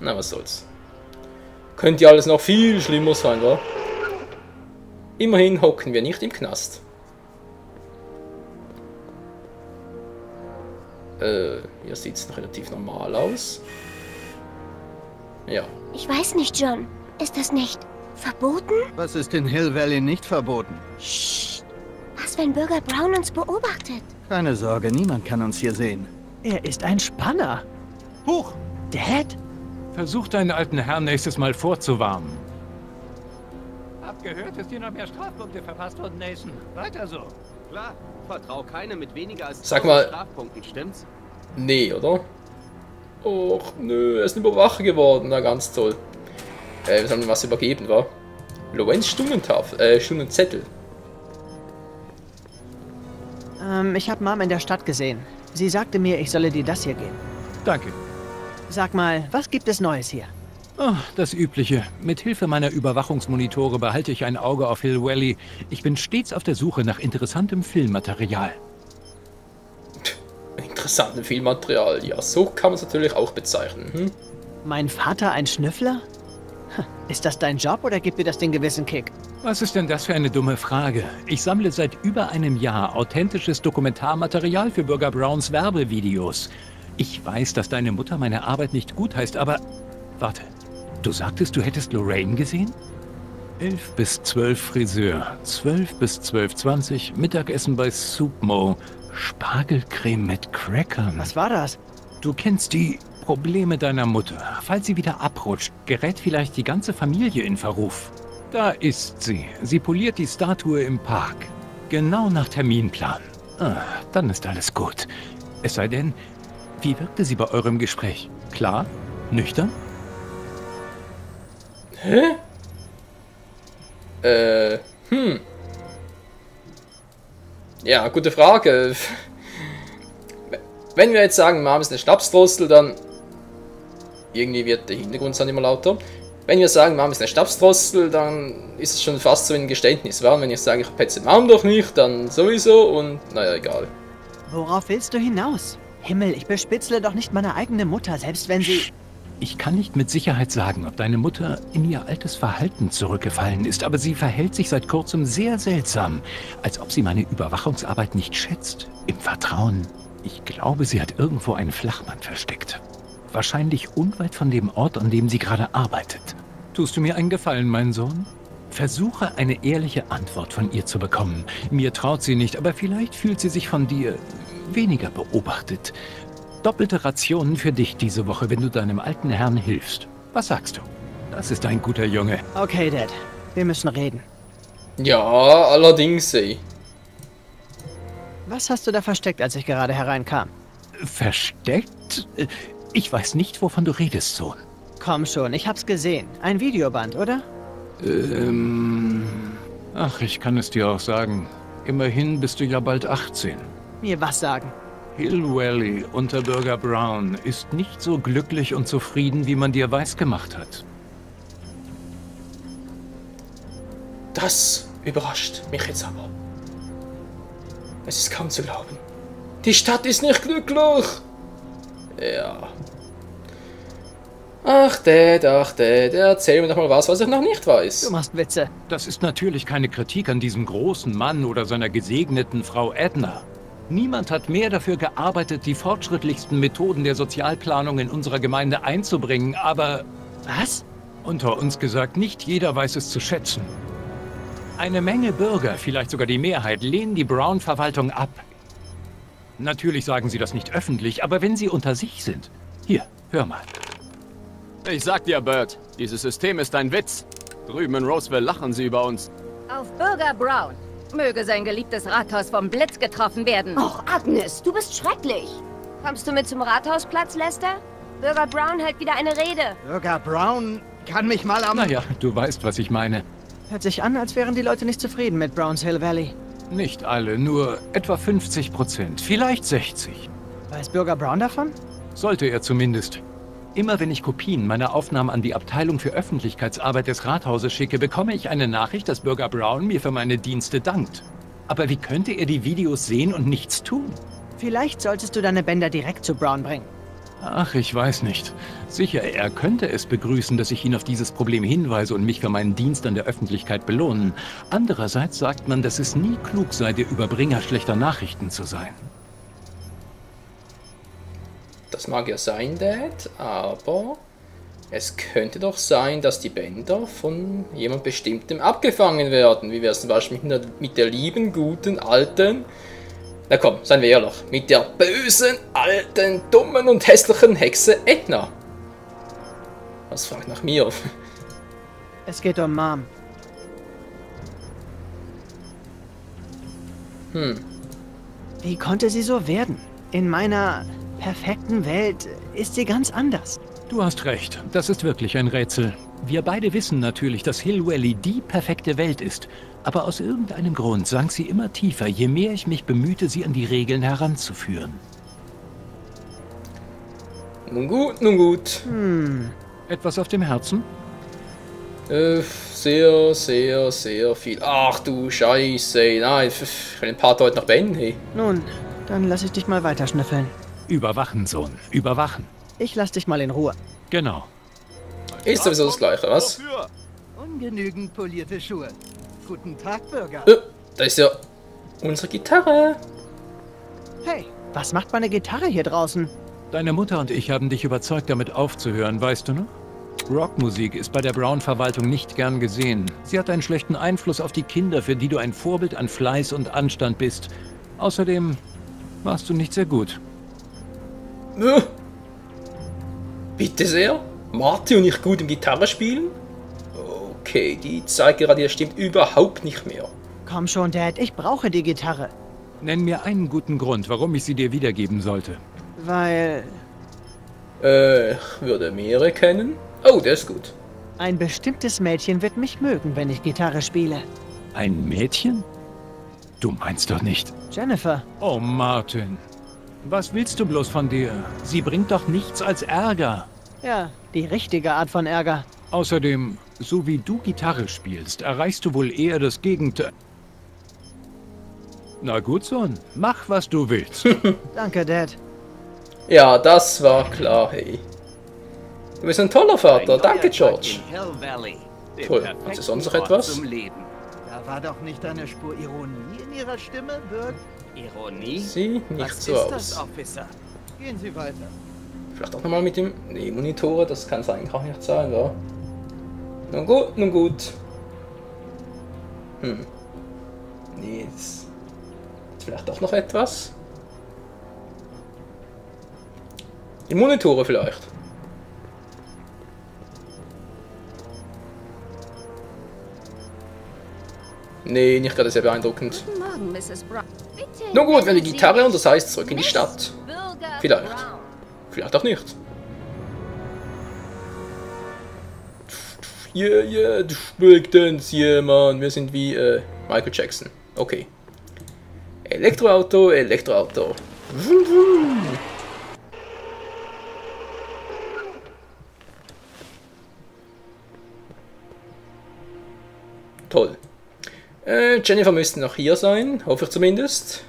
Na, was soll's. Könnte ja alles noch viel schlimmer sein, wa? Immerhin hocken wir nicht im Knast. Hier sieht's noch relativ normal aus. Ja. Ich weiß nicht, John. Ist das nicht verboten? Was ist in Hill Valley nicht verboten? Psst. Was, wenn Bürger Brown uns beobachtet? Keine Sorge, niemand kann uns hier sehen. Er ist ein Spanner. Huch! Dad? Versuch deinen alten Herrn nächstes Mal vorzuwarnen. Hab gehört, dass dir noch mehr Strafpunkte verpasst wurden, Nathan. Weiter so. Klar, vertrau keinem mit weniger als Sag mal. Strafpunkten, stimmt's? Nee, oder? Och, nö, er ist ein Überwacher geworden. Na, ganz toll. Wir sollen ihm was übergeben, wa? Lorenz Stundentafel, Stundenzettel. Ich habe Mom in der Stadt gesehen. Sie sagte mir, ich solle dir das hier geben. Danke. Sag mal, was gibt es Neues hier? Oh, das Übliche. Mit Hilfe meiner Überwachungsmonitore behalte ich ein Auge auf Hill Valley. Ich bin stets auf der Suche nach interessantem Filmmaterial. Interessanten Filmmaterial. Ja, so kann man es natürlich auch bezeichnen. Hm? Mein Vater ein Schnüffler? Ist das dein Job oder gibt dir das den gewissen Kick? Was ist denn das für eine dumme Frage? Ich sammle seit über einem Jahr authentisches Dokumentarmaterial für Bürger Browns Werbevideos. Ich weiß, dass deine Mutter meine Arbeit nicht gutheißt, aber... Warte, du sagtest, du hättest Lorraine gesehen? 11 bis 12 Friseur, 12 bis 12:20 Mittagessen bei Soupmo, Spargelcreme mit Crackern. Was war das? Du kennst die Probleme deiner Mutter. Falls sie wieder abrutscht, gerät vielleicht die ganze Familie in Verruf. Da ist sie. Sie poliert die Statue im Park. Genau nach Terminplan. Dann ist alles gut. Es sei denn, wie wirkte sie bei eurem Gespräch? Klar? Nüchtern? Hä? Ja, gute Frage. Wenn wir jetzt sagen, Mom ist eine Schnapsdrossel, dann... Irgendwie wird der Hintergrundsound immer lauter. Wenn wir sagen, Mom ist eine Schnapsdrossel, dann ist es schon fast so ein Geständnis. Und wenn ich sage, ich petze Mom doch nicht, dann sowieso und naja, egal. Worauf willst du hinaus? Himmel, ich bespitzle doch nicht meine eigene Mutter, selbst wenn sie... Ich kann nicht mit Sicherheit sagen, ob deine Mutter in ihr altes Verhalten zurückgefallen ist, aber sie verhält sich seit kurzem sehr seltsam, als ob sie meine Überwachungsarbeit nicht schätzt. Im Vertrauen. Ich glaube, sie hat irgendwo einen Flachmann versteckt. Wahrscheinlich unweit von dem Ort, an dem sie gerade arbeitet. Tust du mir einen Gefallen, mein Sohn? Versuche eine ehrliche Antwort von ihr zu bekommen. Mir traut sie nicht, aber vielleicht fühlt sie sich von dir weniger beobachtet. Doppelte Rationen für dich diese Woche, wenn du deinem alten Herrn hilfst. Was sagst du? Das ist ein guter Junge. Okay, Dad. Wir müssen reden. Ja, allerdings, ey. Was hast du da versteckt, als ich gerade hereinkam? Versteckt? Ich weiß nicht, wovon du redest, Sohn. Komm schon, ich hab's gesehen. Ein Videoband, oder? Ach, ich kann es dir auch sagen. Immerhin bist du ja bald 18. Mir was sagen. Hill Valley unter Bürger Brown ist nicht so glücklich und zufrieden, wie man dir weisgemacht hat. Das überrascht mich jetzt aber. Es ist kaum zu glauben. Die Stadt ist nicht glücklich. Ja. Ach, Dad, erzähl mir doch mal was ich noch nicht weiß. Du machst Witze. Das ist natürlich keine Kritik an diesem großen Mann oder seiner gesegneten Frau Edna. Niemand hat mehr dafür gearbeitet, die fortschrittlichsten Methoden der Sozialplanung in unserer Gemeinde einzubringen, aber... Was? Unter uns gesagt, nicht jeder weiß es zu schätzen. Eine Menge Bürger, vielleicht sogar die Mehrheit, lehnen die Brown-Verwaltung ab. Natürlich sagen sie das nicht öffentlich, aber wenn sie unter sich sind... Hier, hör mal. Ich sag dir, Bert, dieses System ist ein Witz. Drüben in Roseville lachen sie über uns. Auf Bürger Brown. Möge sein geliebtes Rathaus vom Blitz getroffen werden. Och, Agnes, du bist schrecklich. Kommst du mit zum Rathausplatz, Lester? Bürger Brown hält wieder eine Rede. Bürger Brown kann mich mal am... Naja, du weißt, was ich meine. Hört sich an, als wären die Leute nicht zufrieden mit Browns Hill Valley. Nicht alle, nur etwa 50%, vielleicht 60%. Weiß Bürger Brown davon? Sollte er zumindest. Immer wenn ich Kopien meiner Aufnahmen an die Abteilung für Öffentlichkeitsarbeit des Rathauses schicke, bekomme ich eine Nachricht, dass Bürger Brown mir für meine Dienste dankt. Aber wie könnte er die Videos sehen und nichts tun? Vielleicht solltest du deine Bänder direkt zu Brown bringen. Ach, ich weiß nicht. Sicher, er könnte es begrüßen, dass ich ihn auf dieses Problem hinweise und mich für meinen Dienst an der Öffentlichkeit belohnen. Andererseits sagt man, dass es nie klug sei, der Überbringer schlechter Nachrichten zu sein. Das mag ja sein, Dad, aber es könnte doch sein, dass die Bänder von jemand Bestimmtem abgefangen werden. Wie wäre es zum Beispiel mit der lieben, guten, alten... Na komm, seien wir ehrlich. Mit der bösen, alten, dummen und hässlichen Hexe Edna. Was fragt nach mir? Es geht um Mom. Wie konnte sie so werden? In meiner perfekten Welt ist sie ganz anders. Du hast recht, das ist wirklich ein Rätsel. Wir beide wissen natürlich, dass Hill Valley die perfekte Welt ist. Aber aus irgendeinem Grund sank sie immer tiefer, je mehr ich mich bemühte, sie an die Regeln heranzuführen. Nun gut, nun gut. Etwas auf dem Herzen? Sehr, sehr, sehr viel. Ach du Scheiße. Nein, ich will ein paar heute noch beenden. Hey. Nun, dann lass ich dich mal weiterschnüffeln. Überwachen, Sohn, überwachen. Ich lass dich mal in Ruhe. Genau. Ist sowieso das Gleiche, was? Ungenügend polierte Schuhe. Guten Tag, Bürger. Da ist ja unsere Gitarre. Hey, was macht meine Gitarre hier draußen? Deine Mutter und ich haben dich überzeugt, damit aufzuhören, weißt du noch? Rockmusik ist bei der Brown-Verwaltung nicht gern gesehen. Sie hat einen schlechten Einfluss auf die Kinder, für die du ein Vorbild an Fleiß und Anstand bist. Außerdem warst du nicht sehr gut. Bitte sehr? Marty und ich gut im Gitarrespielen? Okay, die zeigt gerade, das stimmt überhaupt nicht mehr. Komm schon, Dad, ich brauche die Gitarre. Nenn mir einen guten Grund, warum ich sie dir wiedergeben sollte. Weil Ich würde mehrere kennen. Oh, der ist gut. ein bestimmtes Mädchen wird mich mögen, wenn ich Gitarre spiele. Ein Mädchen? Du meinst doch nicht. Jennifer. Oh, Martin. Was willst du bloß von dir? Sie bringt doch nichts als Ärger. Ja, die richtige Art von Ärger. Außerdem, so wie du Gitarre spielst, erreichst du wohl eher das Gegenteil. Na gut, Sohn, mach, was du willst. Danke, Dad. Ja, das war klar, hey. Du bist ein toller Vater, danke, George. Toll, hat sie sonst noch etwas? Da war doch nicht eine Spur Ironie in Ihrer Stimme, Bürger? Ironie? Sieht nicht Was so ist aus. das, Officer? Gehen Sie weiter. Vielleicht auch nochmal mit dem... Nee, Monitore, das kann es eigentlich auch nicht sein, wa? Nun gut, nun gut. Nee, jetzt vielleicht doch noch etwas? Die Monitore vielleicht. Nee, nicht gerade sehr beeindruckend. Guten Morgen, Mrs. Brown. Bitte Nun gut, wenn die nennen Sie Gitarre mich und das heißt zurück in die Stadt. Bürger Vielleicht. Brown. Vielleicht auch nicht. Yeah, du Breakdance, yeah, Mann. Wir sind wie Michael Jackson. Okay. Elektroauto, Elektroauto. Vroom, vroom. Toll. Jennifer müsste noch hier sein, hoffe ich zumindest.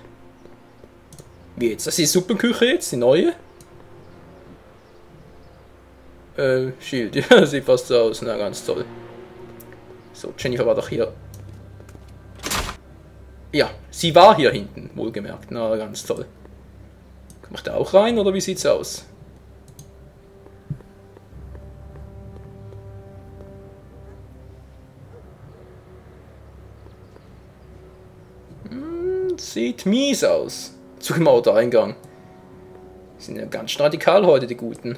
Wie jetzt? Das ist die Suppenküche jetzt, die neue? Schild, ja, sieht fast so aus, na ganz toll. So, Jennifer war doch hier. Ja, sie war hier hinten, wohlgemerkt, na ganz toll. Komm ich da auch rein, oder wie sieht's aus? Sieht mies aus. Zugemauerter Eingang. Die sind ja ganz radikal heute, die Guten.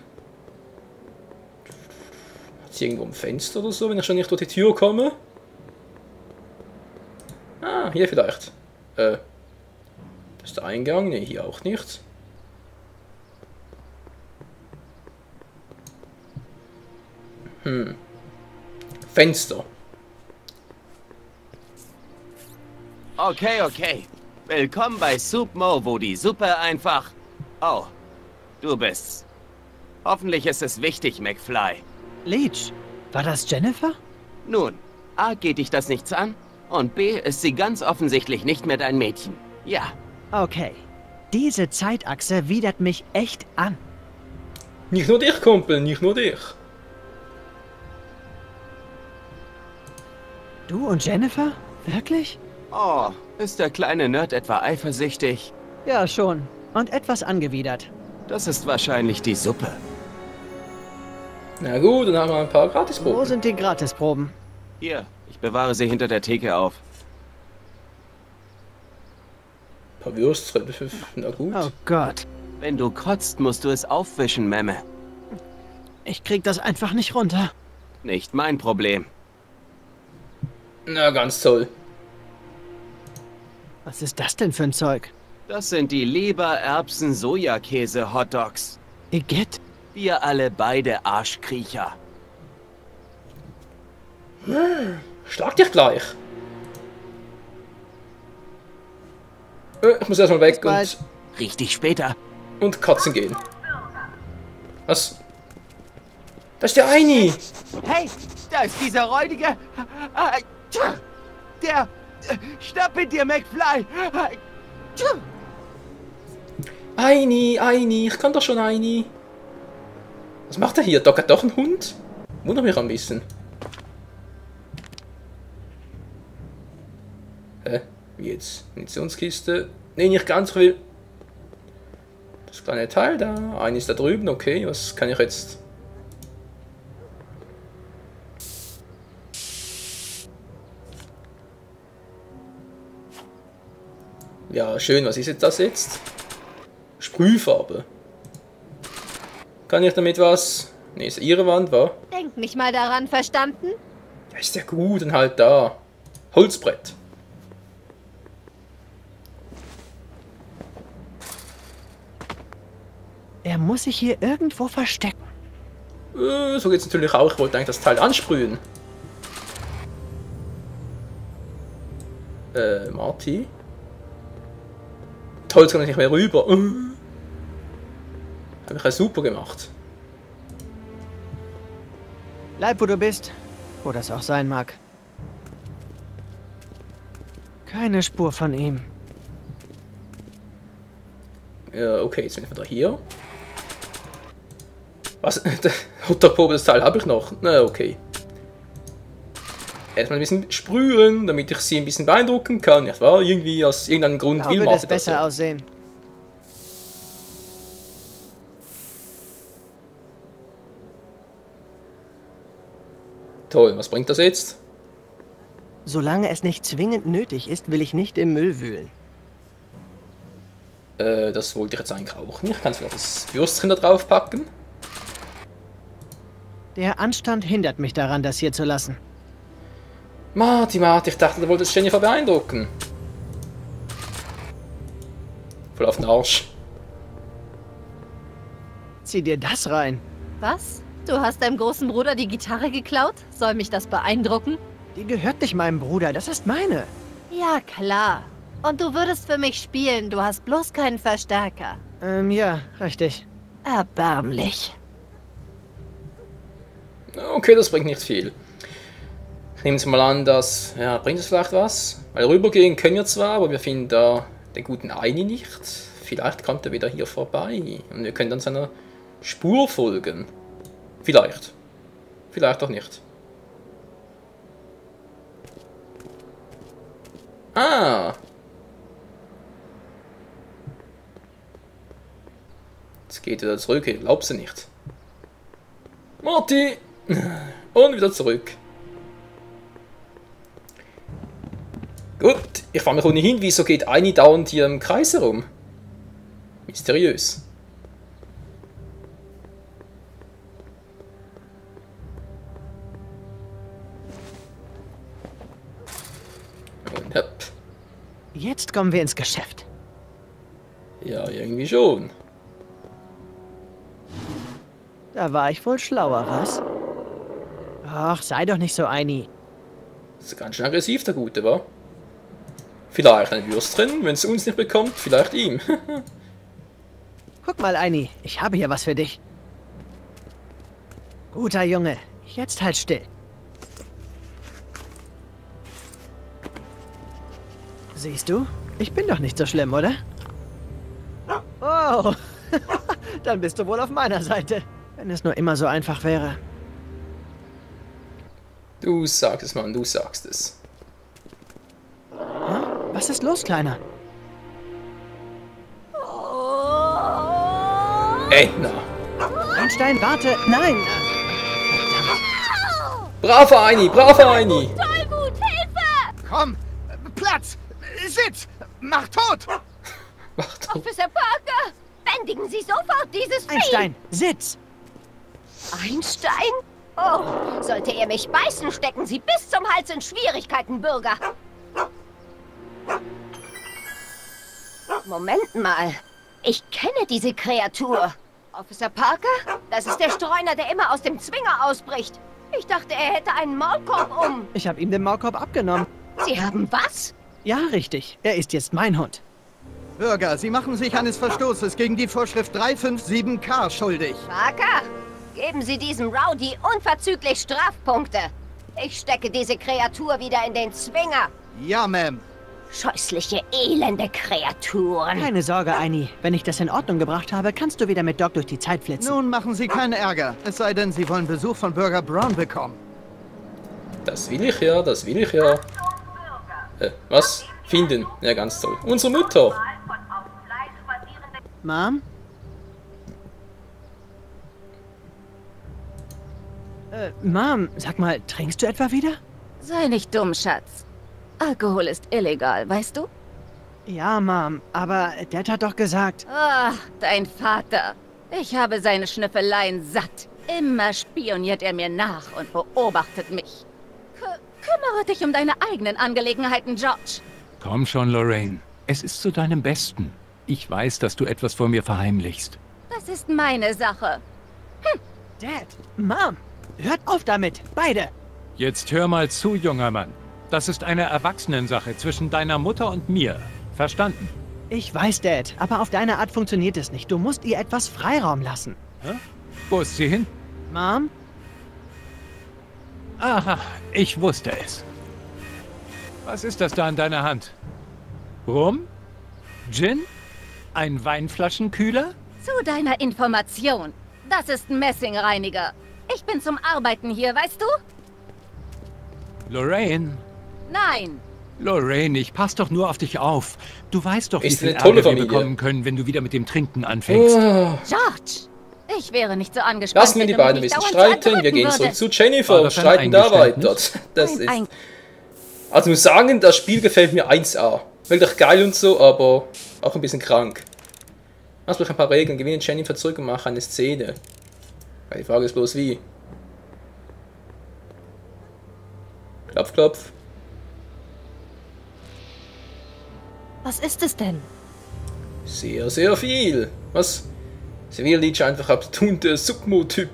Hat sie irgendwo ein Fenster oder so, wenn ich schon nicht durch die Tür komme? Ah, hier vielleicht. Das ist der Eingang. Ne, hier auch nicht. Fenster. Okay. Willkommen bei Soup Mo, wo die Suppe einfach... Oh, du bist's. Hoffentlich ist es wichtig, McFly. Leech, war das Jennifer? Nun, A, geht dich das nichts an? Und B, ist sie ganz offensichtlich nicht mehr dein Mädchen. Ja. Okay. Diese Zeitachse widert mich echt an. Nicht nur dich, Kumpel, nicht nur dich. Du und Jennifer? Wirklich? Oh, ist der kleine Nerd etwa eifersüchtig? Ja, schon. Und etwas angewidert. Das ist wahrscheinlich die Suppe. Na gut, dann haben wir ein paar Wo Gratisproben. sind die Gratisproben? Hier, ich bewahre sie hinter der Theke auf. Ein paar Würstchen, na gut. Oh Gott. Wenn du kotzt, musst du es aufwischen, Memme. Ich krieg das einfach nicht runter. Nicht mein Problem. Na, ganz toll. Was ist das denn für ein Zeug? Das sind die Leber-Erbsen-Sojakäse-Hotdogs. Igitt. Wir alle beide Arschkriecher. Schlag dich gleich. Ich muss erstmal weg bald. Richtig später. und Katzen gehen. Was? Das ist der Eini. Hey, da ist dieser räudige... Der... Schnapp mit dir, McFly! Eini, ich kann doch schon Eini. Was macht er hier? Dockert doch ein Hund? Wundert mich ein bisschen. Hä? Wie jetzt? Munitionskiste? Ne, nicht ganz viel. Das kleine Teil da. Eini ist da drüben, okay. Was kann ich jetzt? Ja, schön. Was ist jetzt das jetzt? Sprühfarbe. Kann ich damit was? Ne, ist ihre Wand, wa? Denk nicht mal daran, verstanden? Ja, ist ja gut, dann halt da. Holzbrett. Er muss sich hier irgendwo verstecken. So geht's natürlich auch. Ich wollte eigentlich das Teil ansprühen. Marty. Toll, jetzt kann ich nicht mehr rüber. Habe ich ja super gemacht. Bleib, wo du bist. Wo das auch sein mag. Keine Spur von ihm. Ja, okay, jetzt bin ich wieder hier. Was? Hotdog-Probe, das Teil habe ich noch. Na, okay. Erstmal ein bisschen sprühen, damit ich sie ein bisschen beeindrucken kann. Nicht wahr? Irgendwie aus irgendeinem Grund Da will würde Marty es das besser ja. aussehen. Toll, was bringt das jetzt? Solange es nicht zwingend nötig ist, will ich nicht im Müll wühlen. Das wollte ich jetzt eigentlich auch nicht. Kannst du noch das Würstchen da drauf packen? Der Anstand hindert mich daran, das hier zu lassen. Marty, ich dachte, du wolltest Jennifer beeindrucken. Voll auf den Arsch. Zieh dir das rein. Was? Du hast deinem großen Bruder die Gitarre geklaut? Soll mich das beeindrucken? Die gehört nicht meinem Bruder, das ist meine. Ja, klar. Und du würdest für mich spielen, du hast bloß keinen Verstärker. Ja, richtig. Erbärmlich. Okay, das bringt nicht viel. Ich nehme jetzt mal an, dass... Ja, bringt es vielleicht was? Weil rübergehen können wir zwar, aber wir finden da den guten Eini nicht. Vielleicht kommt er wieder hier vorbei. Und wir können dann seiner Spur folgen. Vielleicht. Vielleicht auch nicht. Ah! Jetzt geht er zurück, ich glaub's ja nicht. Marty! Und wieder zurück. Gut, ich frage mich ohnehin, wieso geht Eini dauernd hier im Kreis herum? Mysteriös. Und hopp. Jetzt kommen wir ins Geschäft. Ja, irgendwie schon. Da war ich wohl schlauer, was? Ach, sei doch nicht so Eini. Das ist ganz schön aggressiv, der Gute, wa? Vielleicht ein Würstchen, wenn es uns nicht bekommt, vielleicht ihm. Guck mal, Eini, ich habe hier was für dich. Guter Junge, jetzt halt still. Siehst du? Ich bin doch nicht so schlimm, oder? Oh, dann bist du wohl auf meiner Seite. Wenn es nur immer so einfach wäre. Du sagst es, Mann, du sagst es. Hm? Was ist los, Kleiner? Edna. Einstein, warte! Nein! Braver Eini, braver Eini. Tollwut, Hilfe! Komm! Platz! Sitz! Mach tot! Mach doch. Officer Parker! Bändigen Sie sofort dieses Vieh! Einstein, Sitz! Einstein? Oh, sollte er mich beißen, stecken Sie bis zum Hals in Schwierigkeiten, Bürger. Moment mal. Ich kenne diese Kreatur. Officer Parker? Das ist der Streuner, der immer aus dem Zwinger ausbricht. Ich dachte, er hätte einen Maulkorb um. Ich habe ihm den Maulkorb abgenommen. Sie haben was? Ja, richtig. Er ist jetzt mein Hund. Bürger, Sie machen sich eines Verstoßes gegen die Vorschrift 357K schuldig. Parker, geben Sie diesem Rowdy unverzüglich Strafpunkte. Ich stecke diese Kreatur wieder in den Zwinger. Ja, Ma'am. Scheußliche, elende Kreaturen. Keine Sorge, Eini. Wenn ich das in Ordnung gebracht habe, kannst du wieder mit Doc durch die Zeit flitzen. Nun machen Sie keinen Ärger. Es sei denn, Sie wollen Besuch von Bürger Brown bekommen. Das will ich ja, das will ich ja. Was? Finden. Ja, ganz toll. Unsere Mutter. Mom? Mom, sag mal, trinkst du etwa wieder? Sei nicht dumm, Schatz. Alkohol ist illegal, weißt du? Ja, Mom, aber Dad hat doch gesagt... Ach, dein Vater. Ich habe seine Schnüffeleien satt. Immer spioniert er mir nach und beobachtet mich. Kümmere dich um deine eigenen Angelegenheiten, George. Komm schon, Lorraine. Es ist zu deinem Besten. Ich weiß, dass du etwas vor mir verheimlichst. Das ist meine Sache. Dad, Mom, hört auf damit, beide. Jetzt hör mal zu, junger Mann. Das ist eine Erwachsenensache zwischen deiner Mutter und mir. Verstanden? Ich weiß, Dad, aber auf deine Art funktioniert es nicht. Du musst ihr etwas Freiraum lassen. Hä? Wo ist sie hin? Mom? Aha, ich wusste es. Was ist das da in deiner Hand? Rum? Gin? Ein Weinflaschenkühler? Zu deiner Information. Das ist Messingreiniger. Ich bin zum Arbeiten hier, weißt du? Lorraine? Nein. Lorraine, ich pass doch nur auf dich auf. Du weißt doch, wie Ist viel eine tolle Ärger wir Familie. bekommen können, wenn du wieder mit dem Trinken anfängst. George, ich wäre nicht so angespannt. Lassen wir die wenn du beiden ein mich bisschen dauernd streiten. Wir gehen unterdrücken zurück zu würdest. Jennifer War und das ein streiten da weiter. Eingeständnis? Das ist... Ein Also ich muss sagen, das Spiel gefällt mir 1A. Wirklich geil und so, aber auch ein bisschen krank. Mach ein paar Regeln, gewinne Jennifer zurück und mach eine Szene. Weil die Frage ist bloß wie. Klopf, klopf. Was ist es denn? Sehr, sehr viel. Was? Sie will Leech einfach abtunter Submo-Typ.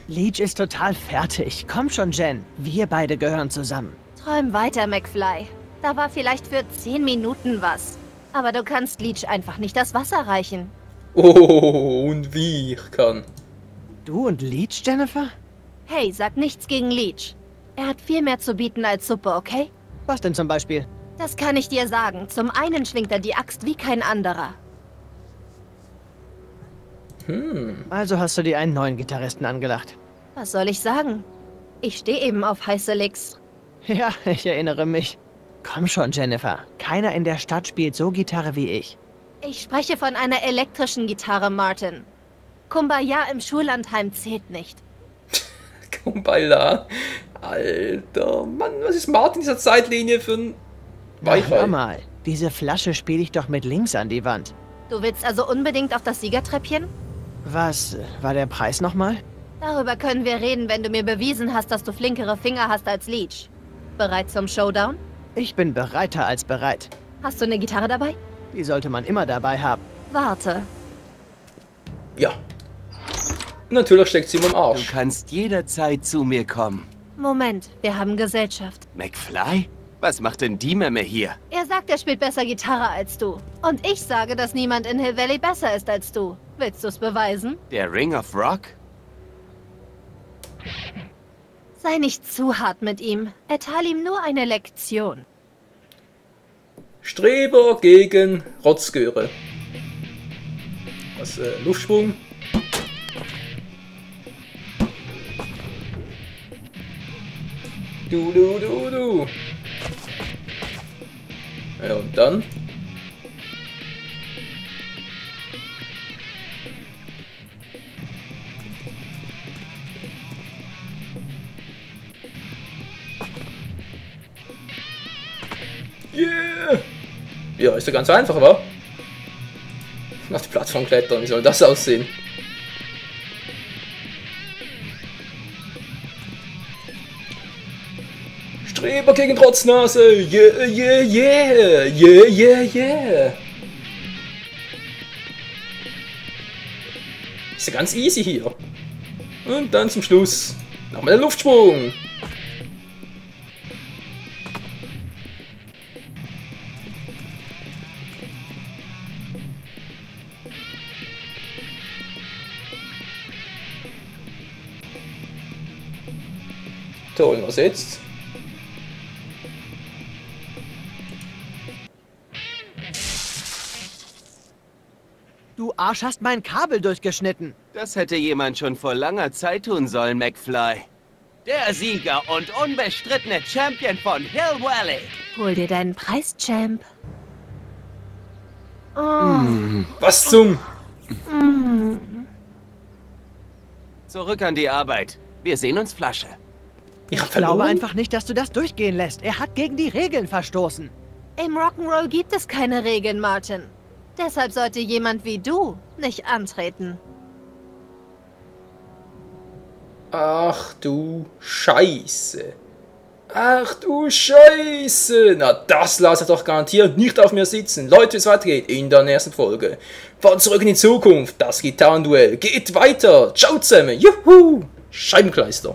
Leech ist total fertig. Komm schon, Jen. Wir beide gehören zusammen. Träum weiter, McFly. Da war vielleicht für 10 Minuten was. Aber du kannst Leech einfach nicht das Wasser reichen. Oh, und wie ich kann. Du und Leech, Jennifer? Hey, sag nichts gegen Leech. Er hat viel mehr zu bieten als Suppe, okay? Was denn zum Beispiel? Das kann ich dir sagen. Zum einen schwingt er die Axt wie kein anderer. Also hast du dir einen neuen Gitarristen angelacht. Was soll ich sagen? Ich stehe eben auf heiße Licks. Ja, ich erinnere mich. Komm schon, Jennifer. Keiner in der Stadt spielt so Gitarre wie ich. Ich spreche von einer elektrischen Gitarre, Martin. Kumbaya im Schullandheim zählt nicht. Kumbaya. Alter, Mann, was ist Martin in dieser Zeitlinie für ein Na, hör Wi-Fi? mal, diese Flasche spiele ich doch mit links an die Wand. Du willst also unbedingt auf das Siegertreppchen? Was war der Preis nochmal? Darüber können wir reden, wenn du mir bewiesen hast, dass du flinkere Finger hast als Leech. Bereit zum Showdown? Ich bin bereiter als bereit. Hast du eine Gitarre dabei? Die sollte man immer dabei haben. Warte. Ja. Und natürlich steckt sie ihm am Du Arsch. kannst jederzeit zu mir kommen. Moment, wir haben Gesellschaft. McFly? Was macht denn die Memme hier? Er sagt, er spielt besser Gitarre als du. Und ich sage, dass niemand in Hill Valley besser ist als du. Willst du es beweisen? Der Ring of Rock? Sei nicht zu hart mit ihm. Erteile ihm nur eine Lektion. Streber gegen Rotzgöre. Was, Luftsprung? Du. Ja, und dann? Yeah! Ja, ist ja ganz einfach, wa? Auf die Plattform klettern, wie soll das aussehen? Streber gegen Trotznase! Yeah, yeah, yeah! Yeah, yeah, yeah! Ist ja ganz easy hier. Und dann zum Schluss nochmal der Luftsprung! Toll, was jetzt? Du Arsch hast mein Kabel durchgeschnitten. Das hätte jemand schon vor langer Zeit tun sollen, McFly. Der Sieger und unbestrittene Champion von Hill Valley. Hol dir deinen Preis, Champ. Was zum? Zurück an die Arbeit. Wir sehen uns Flasche. Ich glaube einfach nicht, dass du das durchgehen lässt. Er hat gegen die Regeln verstoßen. Im Rock'n'Roll gibt es keine Regeln, Martin. Deshalb sollte jemand wie du nicht antreten. Ach du Scheiße. Ach du Scheiße. Na, das lasse ich doch garantiert nicht auf mir sitzen. Leute, wie es weitergeht in der nächsten Folge. Fahrt zurück in die Zukunft. Das Gitarrenduell geht weiter. Ciao zusammen. Juhu. Scheibenkleister.